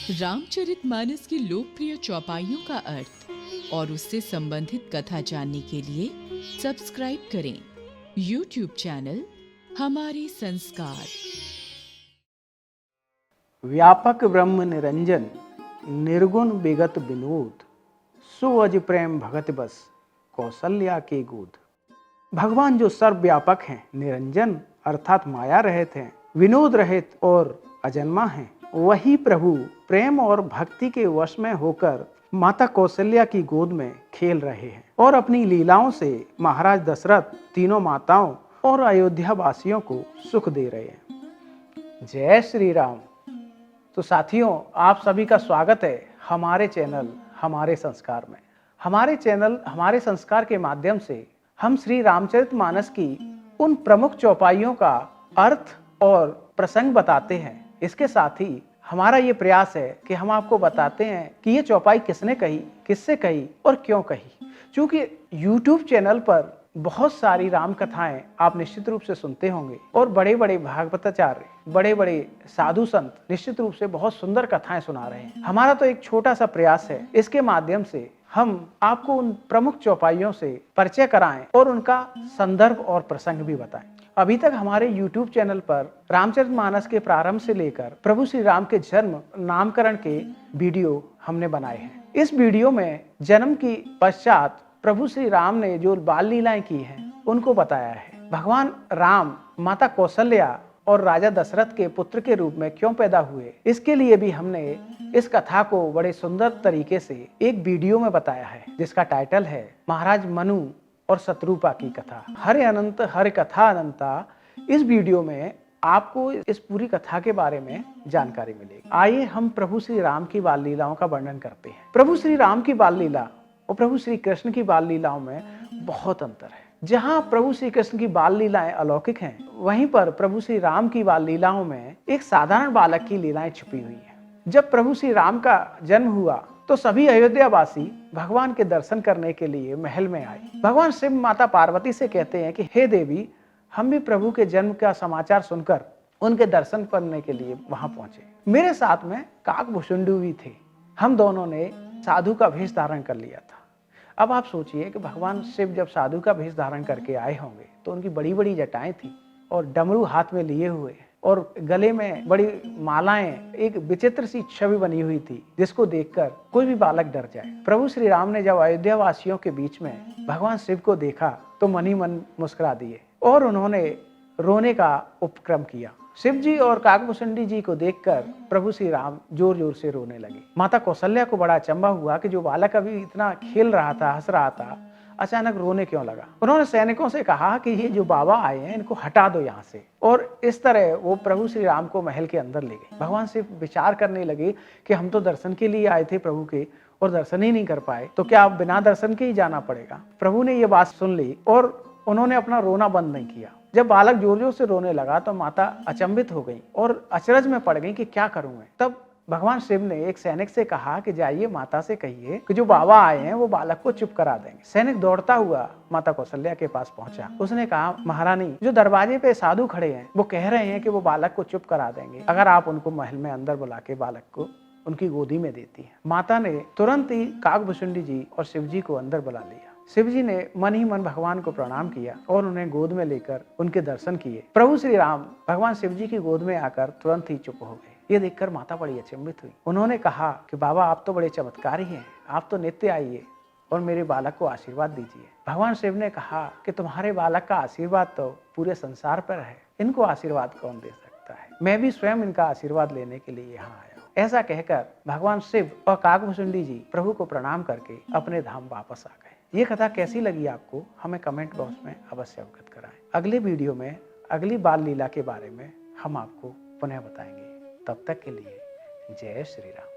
रामचरितमानस की लोकप्रिय चौपाइयों का अर्थ और उससे संबंधित कथा जानने के लिए सब्सक्राइब करें YouTube चैनल हमारे संस्कार। व्यापक ब्रह्म निरंजन निर्गुण विगत विनोद सुअज प्रेम भगत बस कौशल्या के गोद। भगवान जो सर्वव्यापक हैं, निरंजन अर्थात माया रहित हैं, विनोद रहित और अजन्मा हैं, वही प्रभु प्रेम और भक्ति के वश में होकर माता कौशल्या की गोद में खेल रहे हैं और अपनी लीलाओं से महाराज दशरथ, तीनों माताओं और अयोध्या वासियों को सुख दे रहे हैं। जय श्री राम। तो साथियों, आप सभी का स्वागत है हमारे चैनल हमारे संस्कार में। हमारे चैनल हमारे संस्कार के माध्यम से हम श्री रामचरितमानस की उन प्रमुख चौपाइयों का अर्थ और प्रसंग बताते हैं। इसके साथ ही हमारा ये प्रयास है कि हम आपको बताते हैं कि ये चौपाई किसने कही, किससे कही और क्यों कही। क्योंकि YouTube चैनल पर बहुत सारी राम कथाएं आप निश्चित रूप से सुनते होंगे और बड़े बड़े भागवताचार्य, बड़े बड़े साधु संत निश्चित रूप से बहुत सुंदर कथाएं सुना रहे हैं। हमारा तो एक छोटा सा प्रयास है, इसके माध्यम से हम आपको उन प्रमुख चौपाइयों से परिचय कराएं और उनका संदर्भ और प्रसंग भी बताएं। अभी तक हमारे YouTube चैनल पर रामचरितमानस के प्रारंभ से लेकर प्रभु श्री राम के जन्म नामकरण के वीडियो हमने बनाए हैं। इस वीडियो में जन्म की पश्चात प्रभु श्री राम ने जो बाल लीलाएं की हैं उनको बताया है। भगवान राम माता कौशल्या और राजा दशरथ के पुत्र के रूप में क्यों पैदा हुए, इसके लिए भी हमने इस कथा को बड़े सुंदर तरीके से एक वीडियो में बताया है, जिसका टाइटल है महाराज मनु और शत्रुपा की कथा। हरे अनंत हर कथा अनंता। इस वीडियो में आपको इस पूरी कथा के बारे में जानकारी मिलेगी। आइए हम प्रभु श्री राम की बाल लीलाओं का वर्णन करते हैं। प्रभु श्री राम की बाल लीला और प्रभु श्री कृष्ण की बाल लीलाओं में बहुत अंतर है। जहां प्रभु श्री कृष्ण की बाल लीलाएं अलौकिक हैं, वहीं पर प्रभु श्री राम की बाल लीलाओं में एक साधारण बालक की लीलाएं छुपी हुई हैं। जब प्रभु श्री राम का जन्म हुआ तो सभी अयोध्या वासी भगवान के दर्शन करने के लिए महल में आए। भगवान शिव माता पार्वती से कहते हैं कि हे देवी, हम भी प्रभु के जन्म का समाचार सुनकर उनके दर्शन करने के लिए वहां पहुंचे। मेरे साथ में काकभूषुंडी भी थे। हम दोनों ने साधु का वेश धारण कर लिया था। अब आप सोचिए कि भगवान शिव जब साधु का वेश धारण करके आए होंगे तो उनकी बड़ी बड़ी जटाएं थी और डमरू हाथ में लिए हुए और गले में बड़ी मालाएं, एक विचित्र सी छवि बनी हुई थी जिसको देखकर कोई भी बालक डर जाए। प्रभु श्री राम ने जब अयोध्या वासियों के बीच में भगवान शिव को देखा तो मन ही मन मुस्कुरा दिए और उन्होंने रोने का उपक्रम किया। शिव जी और काकभूषुंडी जी को देखकर प्रभु श्री राम जोर जोर से रोने लगे। माता कौशल्या को बड़ा अचंभा हुआ कि जो बालक अभी इतना खेल रहा था, हंस रहा था, अचानक रोने क्यों लगा। उन्होंने सैनिकों से कहा कि ये जो बाबा आए हैं इनको हटा दो यहाँ से, और इस तरह वो प्रभु श्री राम को महल के अंदर ले गए। भगवान शिव विचार करने लगे कि हम तो दर्शन के लिए आए थे प्रभु के और दर्शन ही नहीं कर पाए, तो क्या अब बिना दर्शन के ही जाना पड़ेगा। प्रभु ने ये बात सुन ली और उन्होंने अपना रोना बंद नहीं किया। जब बालक जोर जोर से रोने लगा तो माता अचंभित हो गई और अचरज में पड़ गई कि क्या करूं मैं। तब भगवान शिव ने एक सैनिक से कहा कि जाइए माता से कहिए कि जो बाबा आए हैं वो बालक को चुप करा देंगे। सैनिक दौड़ता हुआ माता कौशल्या के पास पहुंचा। उसने कहा, महारानी, जो दरवाजे पे साधु खड़े हैं वो कह रहे हैं कि वो बालक को चुप करा देंगे अगर आप उनको महल में अंदर बुला के बालक को उनकी गोदी में देती है। माता ने तुरंत ही काकभूषुंडी जी और शिव जी को अंदर बुला लिया। शिव जी ने मन ही मन भगवान को प्रणाम किया और उन्हें गोद में लेकर उनके दर्शन किए। प्रभु श्री राम भगवान शिव जी की गोद में आकर तुरंत ही चुप हो गए। ये देखकर माता बड़ी अचंभित हुई। उन्होंने कहा कि बाबा, आप तो बड़े चमत्कारी हैं, आप तो नित्य आइए और मेरे बालक को आशीर्वाद दीजिए। भगवान शिव ने कहा कि तुम्हारे बालक का आशीर्वाद तो पूरे संसार पर है, इनको आशीर्वाद कौन दे सकता है, मैं भी स्वयं इनका आशीर्वाद लेने के लिए यहाँ आया हूँ। ऐसा कहकर भगवान शिव और काकभूषुंडी जी प्रभु को प्रणाम करके अपने धाम वापस आ गए। ये कथा कैसी लगी आपको, हमें कमेंट बॉक्स में अवश्य अवगत कराएं। अगले वीडियो में अगली बाल लीला के बारे में हम आपको पुनः बताएंगे। तब तक के लिए जय श्री राम।